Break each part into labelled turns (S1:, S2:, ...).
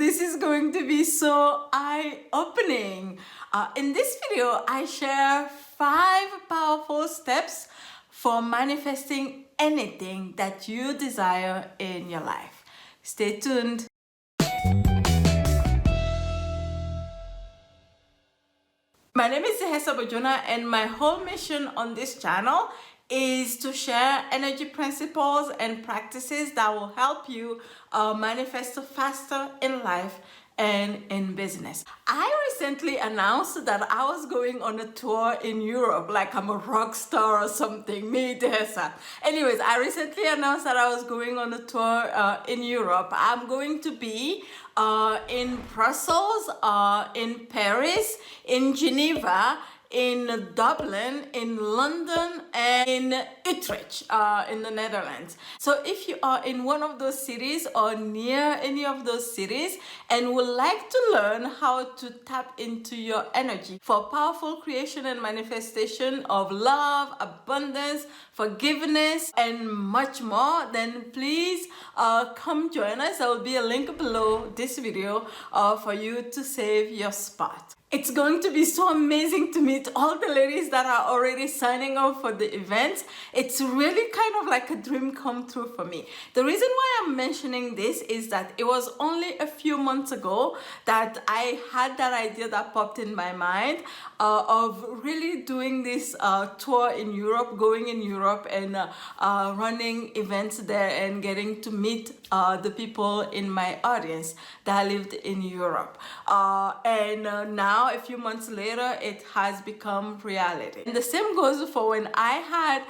S1: this is going to be so eye-opening. In this video, I share 5 powerful steps for manifesting anything that you desire in your life. Stay tuned. My name is Dihessa, and my whole mission on this channel is to share energy principles and practices that will help you manifest faster in life and in business. I recently announced that I was going on a tour in Europe, like I'm a rock star or something, me, Dihessa. Anyways, I recently announced that I was going on a tour in Europe. I'm going to be in Brussels, in Paris, in Geneva, in Dublin, in London, and in Utrecht, in the Netherlands. So if you are in one of those cities or near any of those cities and would like to learn how to tap into your energy for powerful creation and manifestation of love, abundance, forgiveness, and much more, then please come join us. There will be a link below this video for you to save your spot. It's going to be so amazing to meet all the ladies that are already signing up for the event. It's really kind of like a dream come true for me. The reason why I'm mentioning this is that it was only a few months ago that I had that idea that popped in my mind of really doing this tour in Europe, going in Europe and running events there and getting to meet the people in my audience that lived in Europe. Now, a few months later, it has become reality. And the same goes for when I had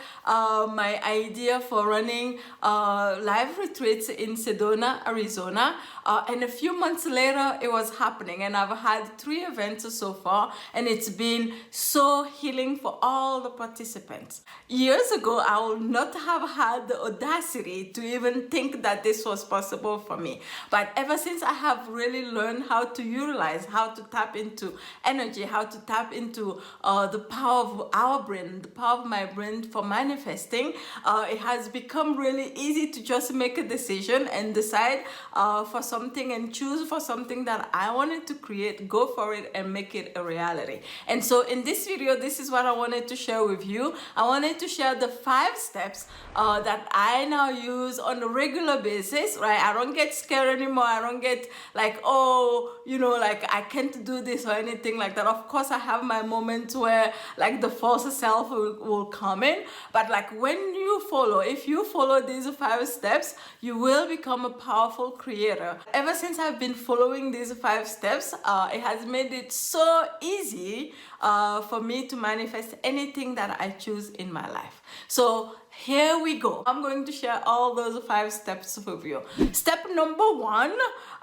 S1: my idea for running live retreats in Sedona, Arizona. And a few months later, it was happening. And I've had 3 events so far, and it's been so healing for all the participants. Years ago, I would not have had the audacity to even think that this was possible for me. But ever since I have really learned how to utilize, how to tap into energy, how to tap into the power of our brain, the power of my brain for manifesting, it has become really easy to just make a decision and decide for something and choose for something that I wanted to create, go for it and make it a reality. And so in this video, this is what I wanted to share with you. I wanted to share the 5 steps that I now use on a regular basis, right? I don't get scared anymore. I don't get like, oh, you know, like I can't do this or anything like that. Of course, I have my moments where like the false self will come in, but like when you follow, if you follow these 5 steps, you will become a powerful creator. Ever since I've been following these 5 steps, it has made it so easy for me to manifest anything that I choose in my life. So here we go. I'm going to share all those 5 steps with you. Step number 1,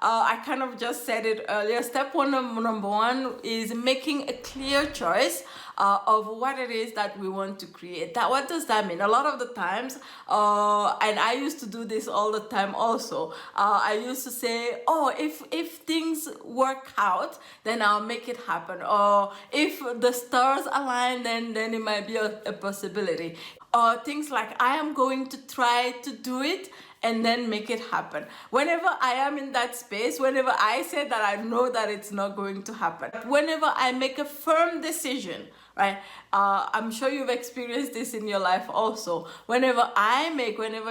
S1: I kind of just said it earlier. Step number one is making a clear choice of what it is that we want to create. What does that mean? A lot of the times, and I used to do this all the time also, I used to say, oh, if things work out, then I'll make it happen. Or if the stars align, then it might be a possibility. Or things like, I am going to try to do it and then make it happen. Whenever I am in that space, whenever I say that I know that it's not going to happen, whenever I make a firm decision, right? I'm sure you've experienced this in your life also. Whenever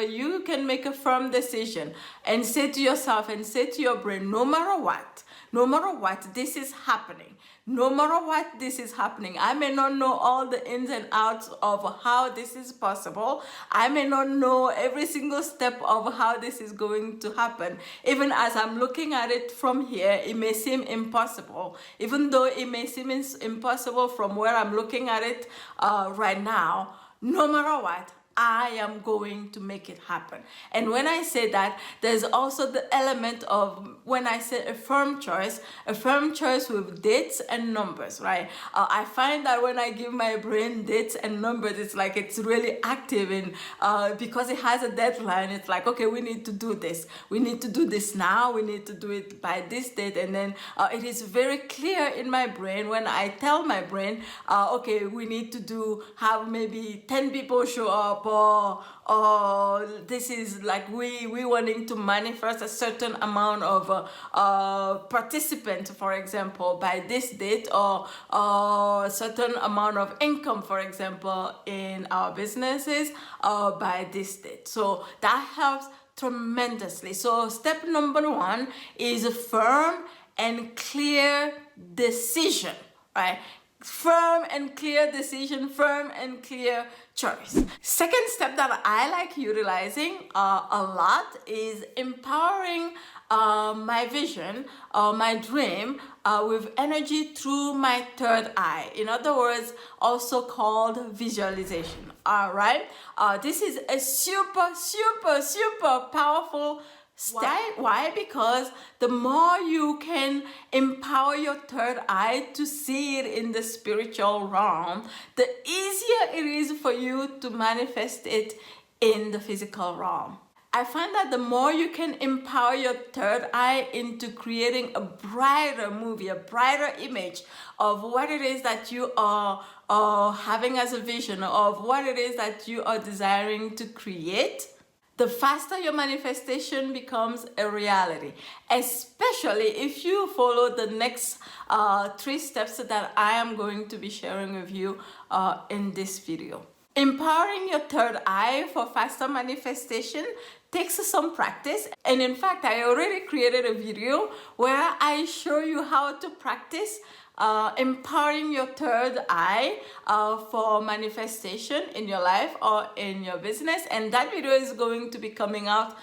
S1: you can make a firm decision and say to yourself and say to your brain, no matter what, this is happening. No matter what, this is happening. I may not know all the ins and outs of how this is possible. I may not know every single step of how this is going to happen. Even as I'm looking at it from here, it may seem impossible. Even though it may seem impossible from where I'm looking at it right now, no matter what, I am going to make it happen. And when I say that, there's also the element of when I say a firm choice with dates and numbers, right? I find that when I give my brain dates and numbers, it's like it's really active, and because it has a deadline, it's like, okay, we need to do this. We need to do this now. We need to do it by this date. And then it is very clear in my brain when I tell my brain, okay, we need to have maybe 10 people show up, or this is like we wanting to manifest a certain amount of participants, for example, by this date, or a certain amount of income, for example, in our businesses by this date. So that helps tremendously. So step number 1 is a firm and clear decision, right? Firm and clear decision, firm and clear choice. Second step that I like utilizing a lot is empowering my vision or my dream with energy through my third eye. In other words, also called visualization. All right. This is a super powerful step. Why? Because the more you can empower your third eye to see it in the spiritual realm, the easier it is for you to manifest it in the physical realm. I find that the more you can empower your third eye into creating a brighter movie, a brighter image of what it is that you are having as a vision, of what it is that you are desiring to create, the faster your manifestation becomes a reality, especially if you follow the next 3 steps that I am going to be sharing with you in this video. Empowering your third eye for faster manifestation takes some practice, and in fact I already created a video where I show you how to practice empowering your third eye for manifestation in your life or in your business, and that video is going to be coming out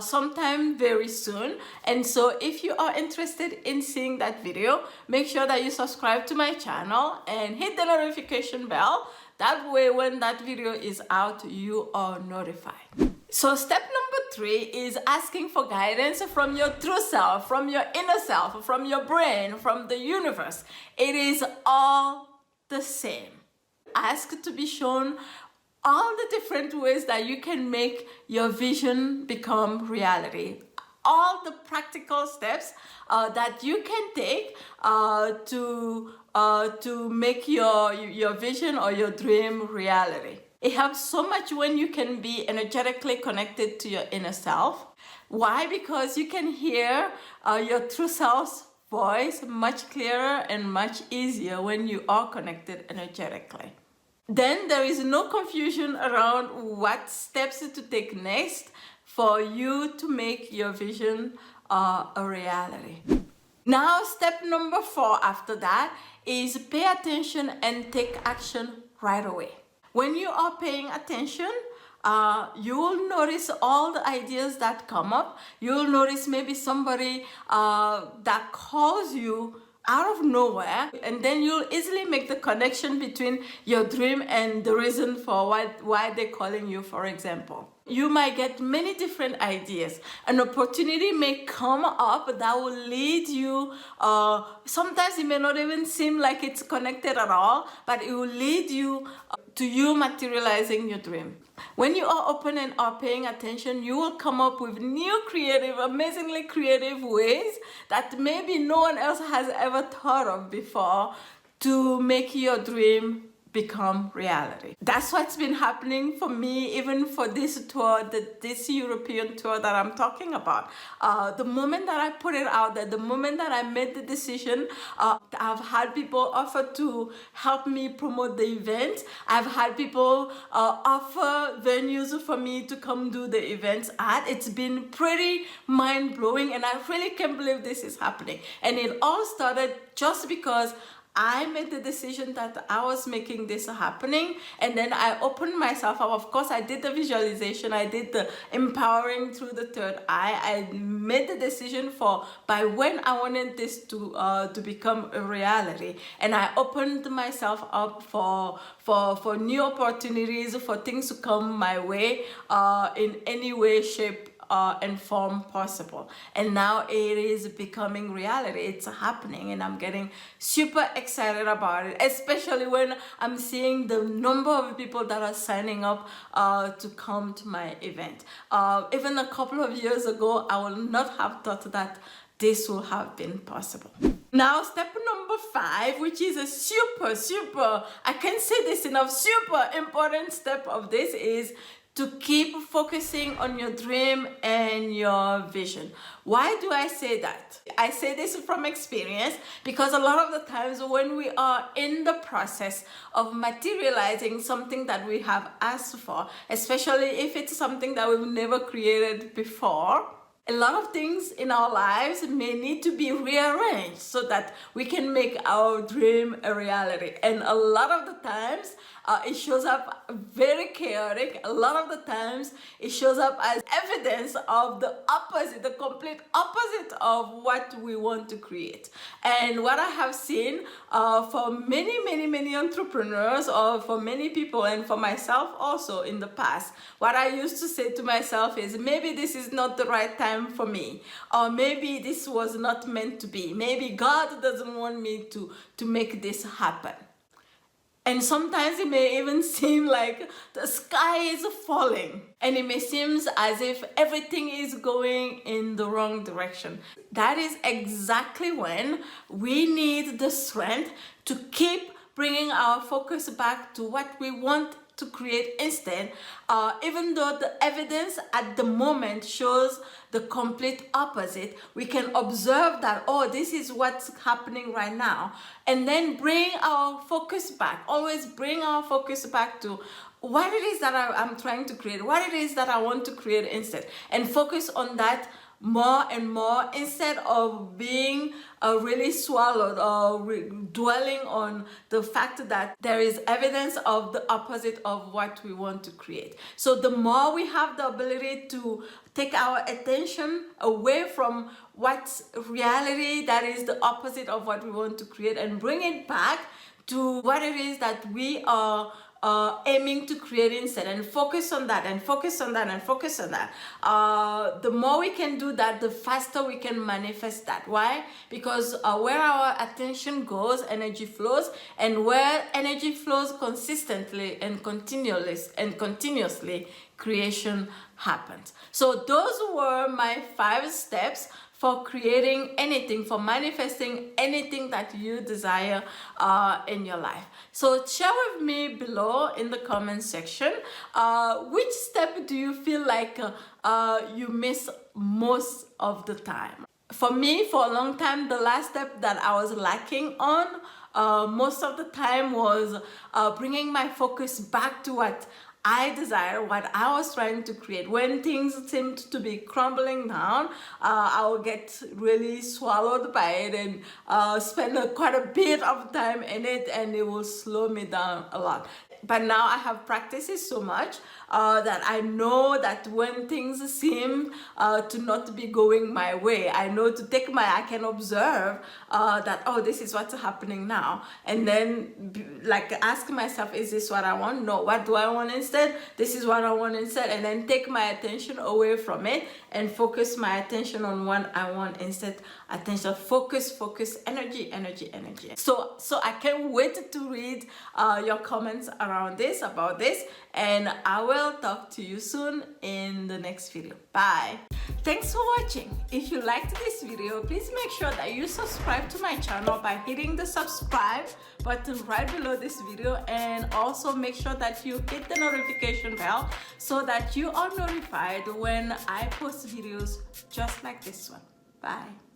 S1: sometime very soon. And so if you are interested in seeing that video, make sure that you subscribe to my channel and hit the notification bell. That way when that video is out, you are notified. So step number 3 is asking for guidance from your true self, from your inner self, from your brain, from the universe. It is all the same. Ask to be shown all the different ways that you can make your vision become reality. All the practical steps that you can take to make your vision or your dream reality. It helps so much when you can be energetically connected to your inner self. Why? Because you can hear your true self's voice much clearer and much easier when you are connected energetically. Then there is no confusion around what steps to take next for you to make your vision a reality. Now, step number 4 after that is pay attention and take action right away. When you are paying attention, you will notice all the ideas that come up. You'll notice maybe somebody that calls you out of nowhere, and then you'll easily make the connection between your dream and the reason for why they're calling you, for example. You might get many different ideas. An opportunity may come up that will lead you, sometimes it may not even seem like it's connected at all, but it will lead you to you materializing your dream. When you are open and are paying attention, you will come up with new creative, amazingly creative ways that maybe no one else has ever thought of before to make your dream become reality. That's what's been happening for me, even for this tour, this European tour that I'm talking about. The moment that I put it out there, the moment that I made the decision, I've had people offer to help me promote the event. I've had people offer venues for me to come do the events at. It's been pretty mind-blowing, and I really can't believe this is happening. And it all started just because I made the decision that I was making this happening, and then I opened myself up. Of course, I did the visualization, I did the empowering through the third eye. I made the decision for by when I wanted this to become a reality, and I opened myself up for new opportunities, for things to come my way in any way, shape, and form possible. And now it is becoming reality. It's happening, and I'm getting super excited about it, especially when I'm seeing the number of people that are signing up to come to my event. Even a couple of years ago, I would not have thought that this would have been possible. Now, step number 5, which is a super, I can't say this enough, super important step of this, is to keep focusing on your dream and your vision. Why do I say that? I say this from experience because a lot of the times when we are in the process of materializing something that we have asked for, especially if it's something that we've never created before, a lot of things in our lives may need to be rearranged so that we can make our dream a reality. And a lot of the times, it shows up very chaotic. A lot of the times, it shows up as evidence of the opposite, the complete opposite of what we want to create. And what I have seen for many entrepreneurs, or for many people, and for myself also in the past, what I used to say to myself is, maybe this is not the right time for me, or maybe this was not meant to be. Maybe God doesn't want me to make this happen. And sometimes it may even seem like the sky is falling, and it may seem as if everything is going in the wrong direction. That is exactly when we need the strength to keep bringing our focus back to what we want to create instead, even though the evidence at the moment shows the complete opposite. We can observe that, oh, this is what's happening right now, and then bring our focus back. Always bring our focus back to what it is that I'm trying to create, what it is that I want to create instead, and focus on that more and more, instead of being really swallowed or dwelling on the fact that there is evidence of the opposite of what we want to create. So the more we have the ability to take our attention away from what's reality, that is the opposite of what we want to create, and bring it back to what it is that we are aiming to create instead, and focus on that, and focus on that, and focus on that. The more we can do that, the faster we can manifest that. Why? Because where our attention goes, energy flows, and where energy flows consistently and continuously, creation happens. So those were my 5 steps for creating anything, for manifesting anything that you desire in your life. So share with me below in the comment section, which step do you feel like you miss most of the time? For me, for a long time, the last step that I was lacking on most of the time was bringing my focus back to what I desire, what I was trying to create. When things seemed to be crumbling down, I will get really swallowed by it and spend quite a bit of time in it, and it will slow me down a lot. But now I have practiced it so much that I know that when things seem to not be going my way, I know to I can observe that, oh, this is what's happening now. And then like ask myself, is this what I want? No, what do I want instead? This is what I want instead. And then take my attention away from it and focus my attention on what I want instead. Attention, focus, energy. So I can't wait to read your comments about this, and I will talk to you soon in the next video. Bye. Thanks for watching. If you liked this video, please make sure that you subscribe to my channel by hitting the subscribe button right below this video, and also make sure that you hit the notification bell so that you are notified when I post videos just like this one. Bye.